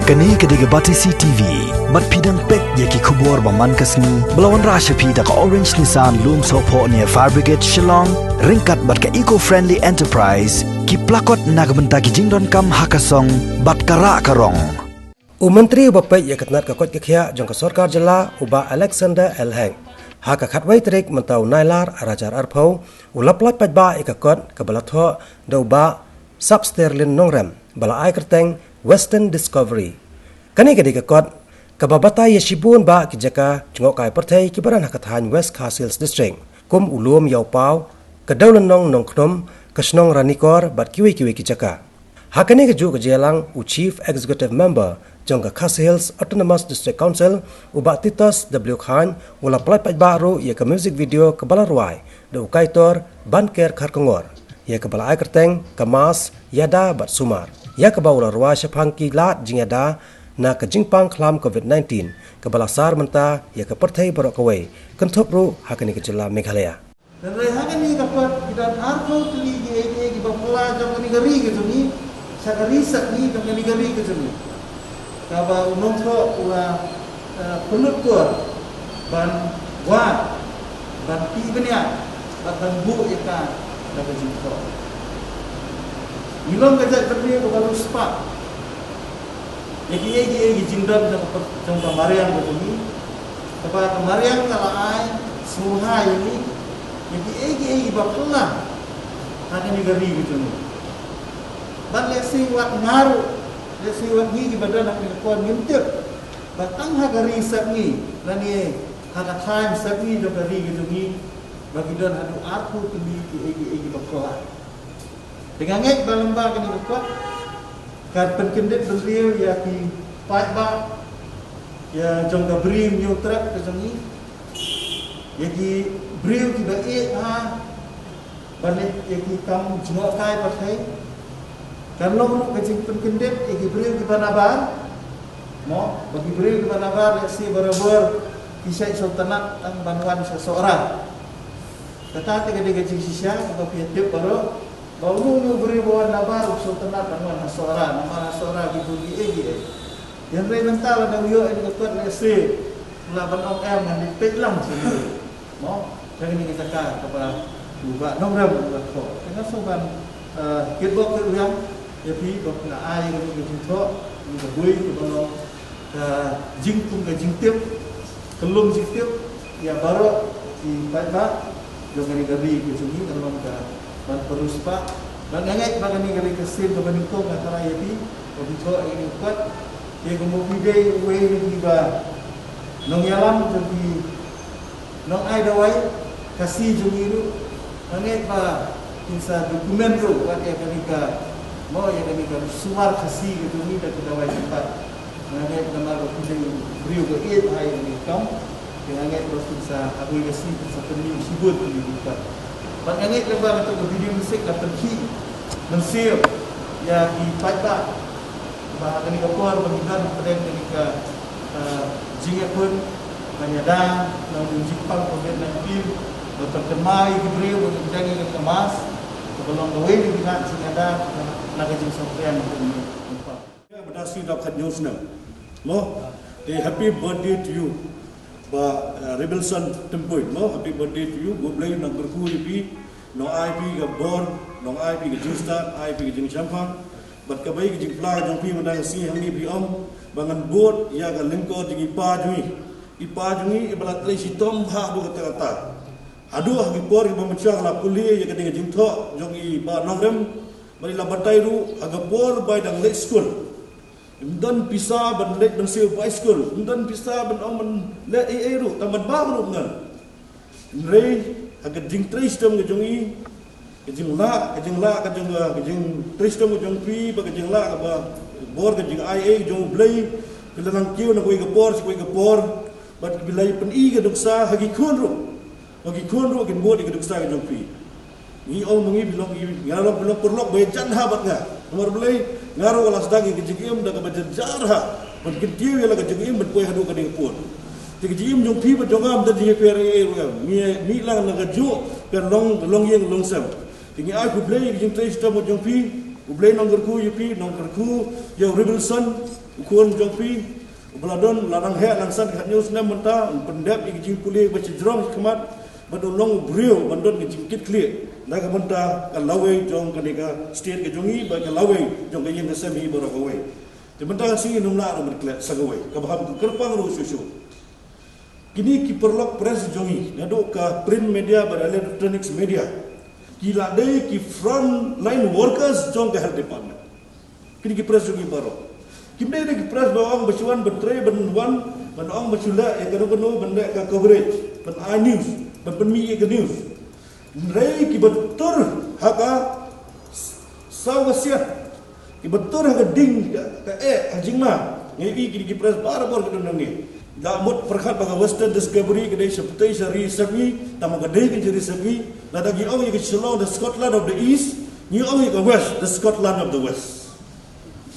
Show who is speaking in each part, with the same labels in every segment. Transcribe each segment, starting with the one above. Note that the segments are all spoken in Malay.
Speaker 1: Kani kediga Batisi TV, mat pidang pek yaki kubur baman kasni, belawan rasha pida ka Orange Nissan Loom Sopo near Fire Brigade Shillong, ringkat bat ka eco-friendly enterprise, ki plakot nagbenta ki jingdon kam hakasong, bat kara karong.
Speaker 2: Menteri Bapet ya ketnat kakot kekhia jong ka Sarkar Jela uba Alexander Elheng. Haka khatwai trik mentau nailar arajar arpau ulaplat pajba ikakot kabalatho dauba Substerlin Nongrem bala ai kerteng Western Discovery. Kani kedi kakot kababata yeshibun ba kijaka jengok kai pertai kibaran hakathan West Castles District kum ulum yaupau kadaulan nong knom kasnong ranikor bat kiwi kijaka. Hakani keju kejelang Chief Executive Member jongka Khas Hills Autonomous District Council uba Titus W Khan ula plai baru ya ke music video ke Balarwai de ukaitor Banker Kharkongor ya ke bala kerteng kemas yada bat sumar ya ke baula ruwa syapangki lat jingada na ke jingpang klam COVID-19 ke balasar menta ya ke pertai barok kawai kentop ru hakani ke jela Meghalaya.
Speaker 3: Dan hakani dapat dan arko tuli ge bapla jong negeri gitu ni sakari sakni jong negeri gitu ni. Kaba unongko ua penutur ban wa ban pi benia ban bu ika daga jingko. Ilong kajak terbiak ke baru sepak. Egi jingdon jong kamariang begini. Kaba kamariang kalai suha ini. Egi bapla hanya negeri gitu ni. Ban lesi wat ngaru. Lesi wat ni di badan nak kuat ngintip. Batang hagari sakni lani hada time sakni do gari gitu ni. Bagi don hadu arku tuli egi bapla. Dengan ngek balemba kini kuat kad penkendit beliau ya ki pajba ya jongga brim new truck ke sini ya ki brim ki baik ha balik ya ki kam jengok kai pakai kan lo ke jing penkendit ya ki brim ki banabar mo bagi brim ki banabar ya si barabar kisah sultanat ang banwan seseorang kata tiga jing sisya atau piatip baru Baulu beri bawa nabar sultanat bangunan hasora nama hasora gitu egi yang rei mental ada yo ini kuat lesi laban om yang dipetlang sini mau jangan ini kita kepada juga nomor berapa dengan soban kitbok yang ya pi bok na ai gitu gitu ni bui kalau jingtung ke jingtip kelum jingtip ya baru di pada jangan digari gitu ni kalau ke dan terus pak dan ngait bagani kali kesin bebeniko antara yati obito ini kuat dia kemudian way tiba nong yalam jadi nong ai dawai kasih jungiru ngait ba insa dokumen tu buat ya kenika mau ya kenika suar kasih gitu ni dan dawai tempat ngait nama kemudian beriu ke it ai ini kam dengan ngait terus bisa aku kasih seperti sibut ni buat Bangangit lebar untuk video musik dan pergi mensir ya di pajak bahagian ni kapur bagian pada ketika jingga pun menyadang lalu Jepang COVID-19 terkemai Gibril menjadi kemas sebelum gawe di bina singada naga jing sampean ini
Speaker 4: berdasar dapat newsnya mo happy birthday to you ba Rebelson Tempoy mo happy birthday to you go play nang berkuri pi no IP ga born no IP ga justa IP ga jing champang bat ka bai ga jing pla jong pi mandang si hangi bi om bangan bot ya ga lengko jing ipa jui ibalat le si tom ha do kata kata adu ha gi por ga mamchang la puli ya ga ding jing tho jong i ba nongrem bari la batai ru aga por bai dang le school dan pisah ban let ban sil high school dan pisah ban om let ru taman baru ngan rei aga jing tristem ge jongi ge jing la ka jing tristem ge jong pi ba ge jing la ba bor ge jing ia jong blai bilang kiu na koi ge por bat bilai pen i ge duksa hagi khun ru ge bod ge duksa ge jong pi ni om ngi bilong i ngalo bilong perlok be jan habat nga nomor blai ngaro wala sedang ke jigim da ka jarha ban kintiu ya la ka jigim ban poi hadu ka ding pun ti jigim jong pi ba jongam da ji pere mi lang na ka ju per long yeng long sam ti ngi ai ku blai jing tei sta mo jong pi ublay nonggerku yupi nonggerku yo rebelson ukun jongpi ubeladon larang he langsan khatnyus na menta pendap iging puli bacejrong kemat badolong brio bandon ngejingkit klik na kamenta kalawai jong kaneka state ke jongi ba kalawai jong kayeng semi borokawai tementa singi numla ro berklet sagawai kabaham kerpang ro susu kini ki perlok press jongi nado ka print media bar electronics media kila dei ki front line workers jong ke health department kini ki press jongi baro kimdei ki press bawang bacuan betre benwan benong bacula e kanu benda ka coverage ben I news ben mi ke news rei ki betul haka sawasia ki betul haka ding ka hajingma ngai ki press barabor ke nang ni da mut perkhat baga western discovery kedai seperti sari sami tama kedai ke jeri sami la dagi ong ke Shillong the Scotland of the east ni ong ke west the Scotland of the west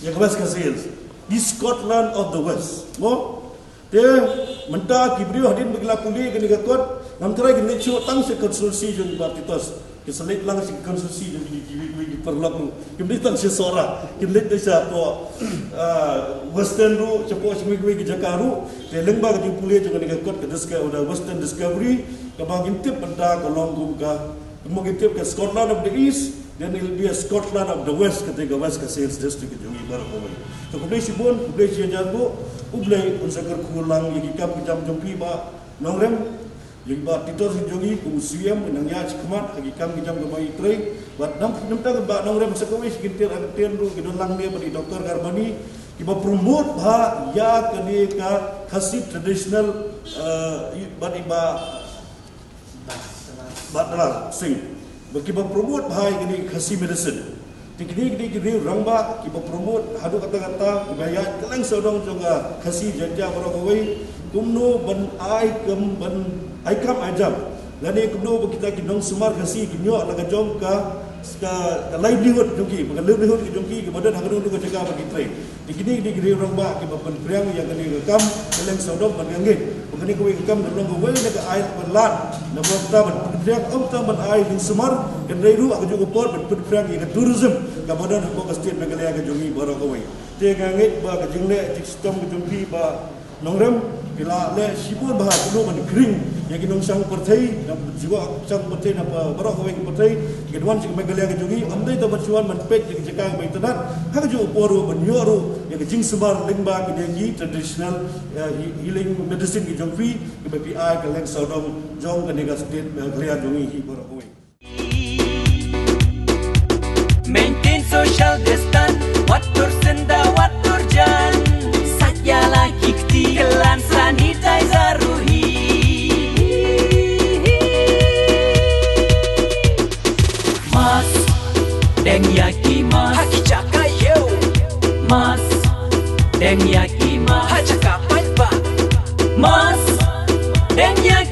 Speaker 4: ya ke west ka sales di Scotland of the west mo te menta ki brio hadin begla puli ke ni kot nam trai ke ni chu tang se konsulsi jong partitos ke selit lang se konsulsi jong di perlok lu ke ni tang se sora ke let desa to western ru cepo semui ke jakaru te lengba ke puli jong ni kot ke deska udah western discovery ke bang intip benda ke longgum ka mo intip ke Scotland of the east then it will be a Scotland of the west ketika west ke sales district ke jongi baru kawai to kublai sibon kublai jango ublai unsakar kulang yiki kam jam jompi ba nongrem yiki ba titor jongi umusiam nangya chikmat hagi kam jam gamai trei bat namta ba nongrem sakawai sikintir agten ru gidolang dia badi doktor Garbani kiba promote ba ya kenika khasi traditional badi ba batla sing kiba promote ba ini khasi medicine Tikini rangba kiba promote hadu kata-kata gaya kelang sodong jonga khasi janja barokawai kumno ban ai kam ajam lani kumno kita kinong sumar khasi kinyo laga jong ka livelihood jongki baga livelihood ki jongki ke badan haganu ko jaga bagi train tikini rangba kiba ban priang yang kini kam kelang sodong ban ngangge bagani ko kam dolong ko wei naga ai banlat na bota ban priang ta ban ai din sumar kan reiru aku juga por ban priang yang tourism ka badan ko state megalaya ka jongi barokawai te ngangit ba ka jingle sistem ka jongki ba nongrem bila le sibur bah kuno ban kring yang kinong sang pertai na jiwa sang pertai na barokawai ka pertai kedwan sing megalaya ka jongi amdai ta bacuan man pet yang jaka bai tadat ha ka jo poru ban yoro yang jing sebar lingba ki dengi traditional healing medicine ki jongpi ki BPI ka leng sodom jong ka nega state megalaya jongi hi barokawai
Speaker 5: Maintain social distance, watur senda watur jan. Sajalah kikti kelan sanitizer ruhi. Mas, deng yaki mas. Haki caka yo. Mas, deng yaki mas. Hacaka pa. Mas, deng yaki.